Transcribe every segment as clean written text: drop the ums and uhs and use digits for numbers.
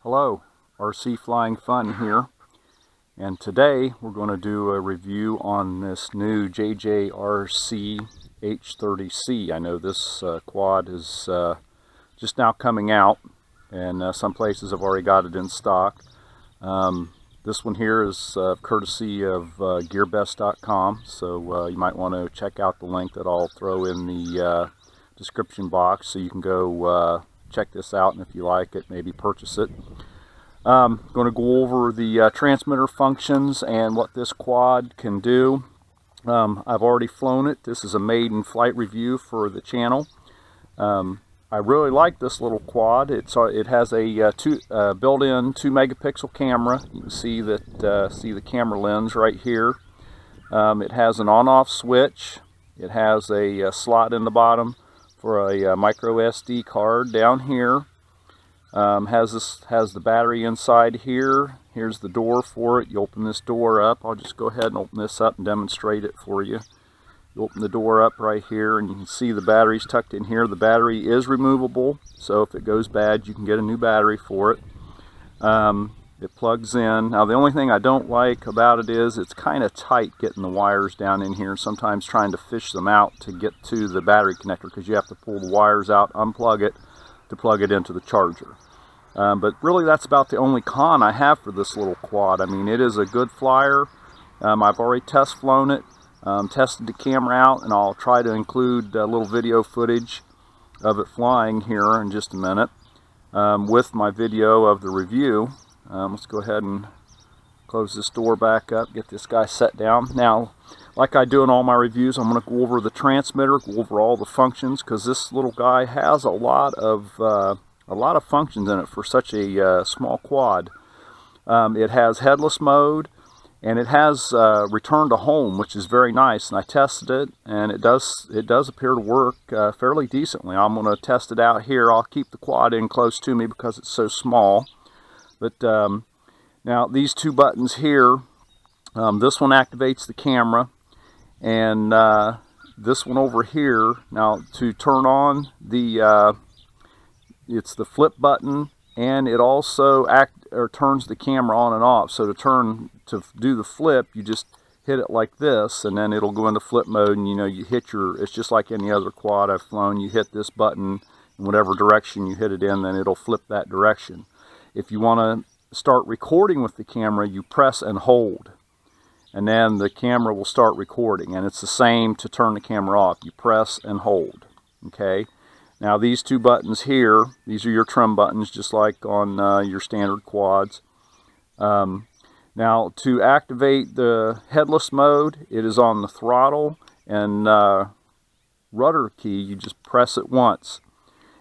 Hello, RC Flying Fun here, and today we're going to do a review on this new JJRC H30C. I know this quad is just now coming out, and some places have already got it in stock. This one here is courtesy of Gearbest.com, so you might want to check out the link that I'll throw in the description box so you can go check this out, and if you like it, maybe purchase it. I'm going to go over the transmitter functions and what this quad can do. I've already flown it. This is a maiden flight review for the channel. I really like this little quad. It has a built-in 2 megapixel camera. You can see that see the camera lens right here. It has an on-off switch. It has a slot in the bottom for a micro SD card down here. Has the battery inside here. Here's the door for it. You open this door up. I'll just go ahead and open this up and demonstrate it for you. You open the door up right here and you can see the battery's tucked in here. The battery is removable, so if it goes bad you can get a new battery for it. It plugs in. Now the only thing I don't like about it is it's kind of tight getting the wires down in here, sometimes trying to fish them out to get to the battery connector, because you have to pull the wires out, unplug it to plug it into the charger. But really that's about the only con I have for this little quad. I mean, it is a good flyer. I've already test flown it, tested the camera out, and I'll try to include a little video footage of it flying here in just a minute with my video of the review. Let's go ahead and close this door back up, get this guy set down. Now, like I do in all my reviews, I'm going to go over the transmitter, go over all the functions, because this little guy has a lot of functions in it for such a small quad. It has headless mode, and it has return to home, which is very nice. And I tested it, and it does appear to work fairly decently. I'm going to test it out here. I'll keep the quad in close to me because it's so small. But now these two buttons here, this one activates the camera, and this one over here, now to turn on the it's the flip button, and it also turns the camera on and off. So to do the flip, you just hit it like this, and then it'll go into flip mode, and you hit it's just like any other quad I've flown. You hit this button in whatever direction you hit it in, then it'll flip that direction. If you want to start recording with the camera, you press and hold, and then the camera will start recording. And it's the same to turn the camera off. You press and hold. Okay. Now these two buttons here, these are your trim buttons, just like on your standard quads. Now to activate the headless mode, it is on the throttle and rudder key. You just press it once.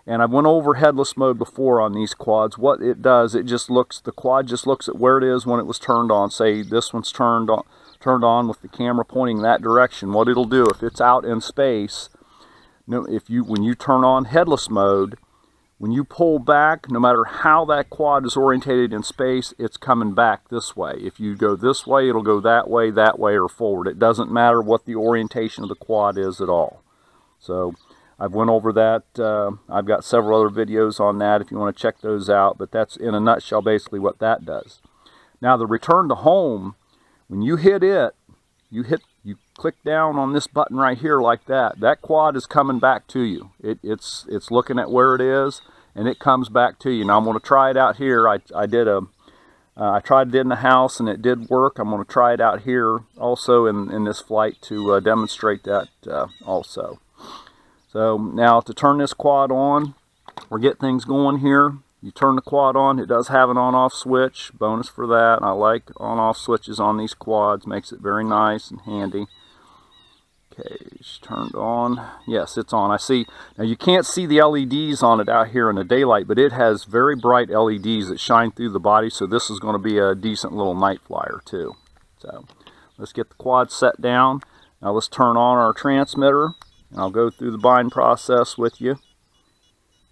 And I went over headless mode before on these quads. What it does, the quad just looks at where it is when it was turned on. Say this one's turned on with the camera pointing that direction. What it'll do, if it's out in space, when you turn on headless mode, when you pull back, no matter how that quad is orientated in space, it's coming back this way. If you go this way, it'll go that way, or forward. It doesn't matter what the orientation of the quad is at all. So I've went over that. I've got several other videos on that if you want to check those out, but that's in a nutshell basically what that does. Now the return to home, when you hit it, you click down on this button right here like that. That quad is coming back to you. It's looking at where it is, and it comes back to you. Now I'm going to try it out here. I tried it in the house and it did work. I'm going to try it out here also in this flight to demonstrate that also. So now to turn this quad on or get things going here, you turn the quad on. It does have an on-off switch. Bonus for that. I like on-off switches on these quads. Makes it very nice and handy. Okay, it's turned on. Yes, it's on. I see. Now you can't see the LEDs on it out here in the daylight, but it has very bright LEDs that shine through the body, so this is going to be a decent little night flyer too. So let's get the quad set down. Now let's turn on our transmitter, and I'll go through the bind process with you.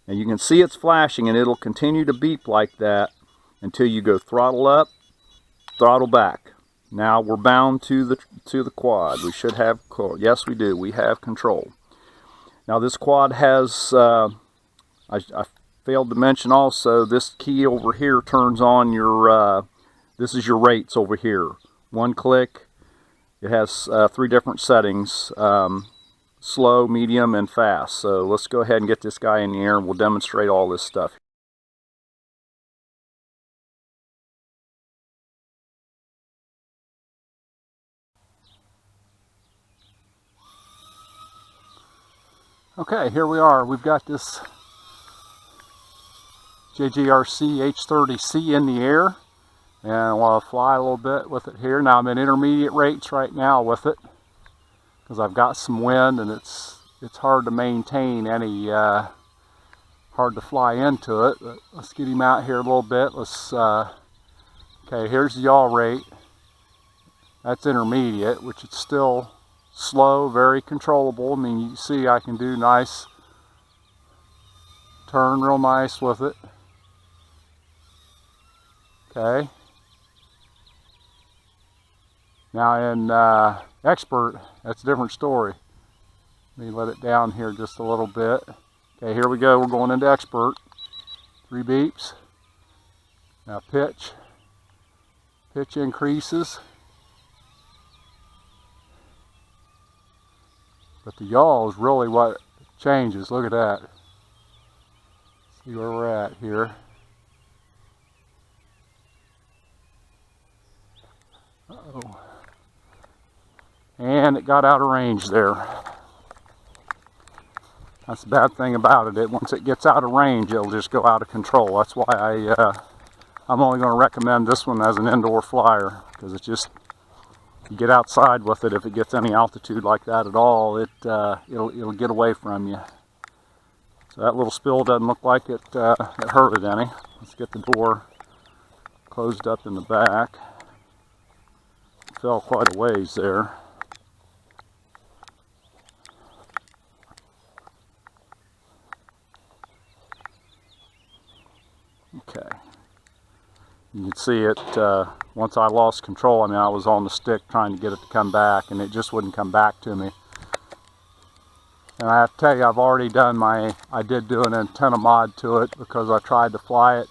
And you can see it's flashing, and it'll continue to beep like that until you go throttle up, throttle back. Now we're bound to the quad. We should have, yes we do, we have control. Now this quad has, I failed to mention also, this key over here turns on your, this is your rates over here. One click, it has 3 different settings, slow, medium, and fast. So let's go ahead and get this guy in the air and we'll demonstrate all this stuff. Okay, here we are. We've got this JJRC H30C in the air, and I want to fly a little bit with it here. Now I'm at intermediate rates right now with it because I've got some wind and it's hard to maintain any, hard to fly into it. But let's get him out here a little bit. Let's, okay, here's the yaw rate. That's intermediate, which is still slow, very controllable. I mean, you see I can do nice, turn real nice with it. Okay. Now in expert, that's a different story. Let me let it down here just a little bit. Okay, here we go. We're going into expert. 3 beeps. Now pitch. Pitch increases. But the yaw is really what changes. Look at that. See where we're at here. Uh-oh. And it got out of range there. That's the bad thing about it. Once it gets out of range, it'll just go out of control. That's why I'm only going to recommend this one as an indoor flyer, because it's just, you get outside with it, if it gets any altitude like that at all, it'll get away from you. So that little spill doesn't look like it hurt it any. Let's get the door closed up in the back. It fell quite a ways there. Okay. You can see it, once I lost control, I mean, I was on the stick trying to get it to come back, and it just wouldn't come back to me. And I have to tell you, I've already done I did do an antenna mod to it because I tried to fly it.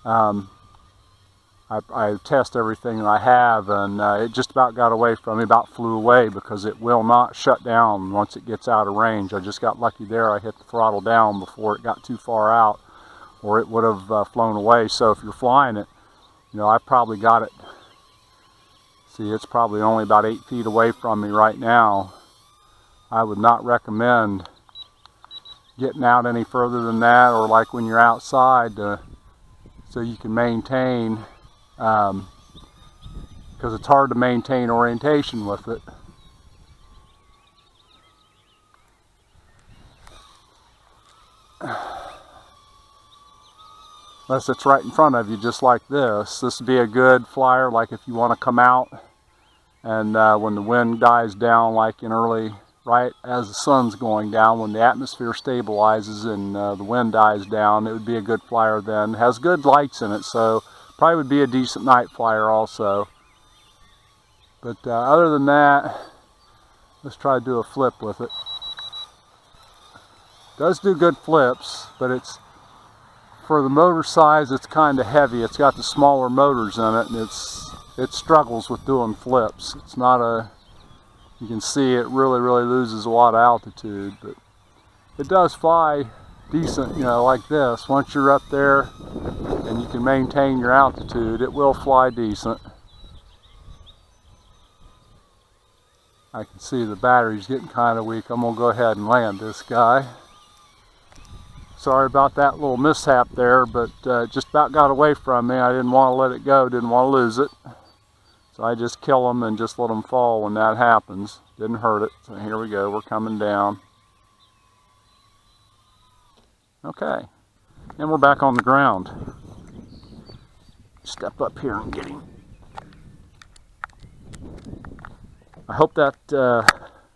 I test everything that I have, and it just about got away from me, about flew away, because it will not shut down once it gets out of range. I just got lucky there. I hit the throttle down before it got too far out, or it would have flown away. So if you're flying it, you know, I've probably got it, see, it's probably only about 8 feet away from me right now. I would not recommend getting out any further than that, or like when you're outside, so you can maintain, because it's hard to maintain orientation with it. Unless it's right in front of you, just like this. This would be a good flyer, like if you want to come out and when the wind dies down, like in early, right as the sun's going down, when the atmosphere stabilizes and the wind dies down, it would be a good flyer then. It has good lights in it, so probably would be a decent night flyer also. But other than that, let's try to do a flip with it. It does do good flips, but it's, for the motor size, it's kind of heavy. It's got the smaller motors in it, and it struggles with doing flips. It's not a, you can see it really loses a lot of altitude, but it does fly decent, you know, like this. Once you're up there and you can maintain your altitude, it will fly decent. I can see the battery's getting kind of weak. I'm gonna go ahead and land this guy. Sorry about that little mishap there, but just about got away from me. I didn't want to let it go, didn't want to lose it. So I just kill them and just let them fall when that happens. Didn't hurt it. So here we go, we're coming down. Okay, and we're back on the ground. Step up here and get him. I hope that,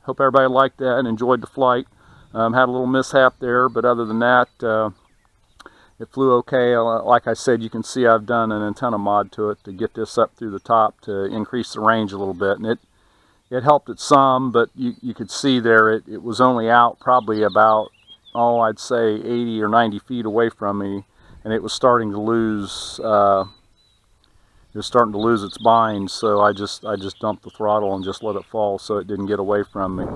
hope everybody liked that and enjoyed the flight. Had a little mishap there, but other than that, it flew okay. Like I said, you can see I've done an antenna mod to it to get this up through the top to increase the range a little bit, and it helped it some, but you could see there it was only out probably about oh, I'd say 80 or 90 feet away from me, and it was starting to lose. It was starting to lose its bind, so I just dumped the throttle and just let it fall so it didn't get away from me.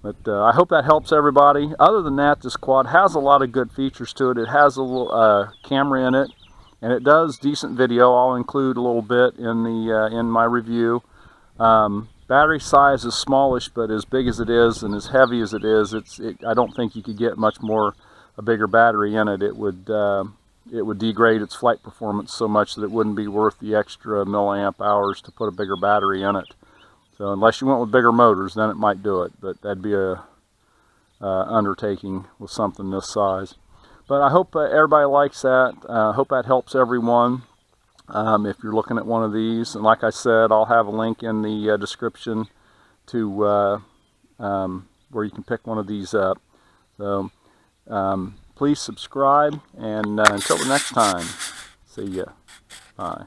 But I hope that helps everybody. Other than that, this quad has a lot of good features to it. It has a little camera in it, and it does decent video. I'll include a little bit in the in my review. Battery size is smallish, but as big as it is and as heavy as it is, I don't think you could get much more a bigger battery in it. It would degrade its flight performance so much that it wouldn't be worth the extra milliamp hours to put a bigger battery in it. So unless you went with bigger motors, then it might do it, but that'd be a undertaking with something this size. But I hope everybody likes that. I hope that helps everyone. If you're looking at one of these, and like I said, I'll have a link in the description to where you can pick one of these up. So please subscribe, and until the next time, see ya. Bye.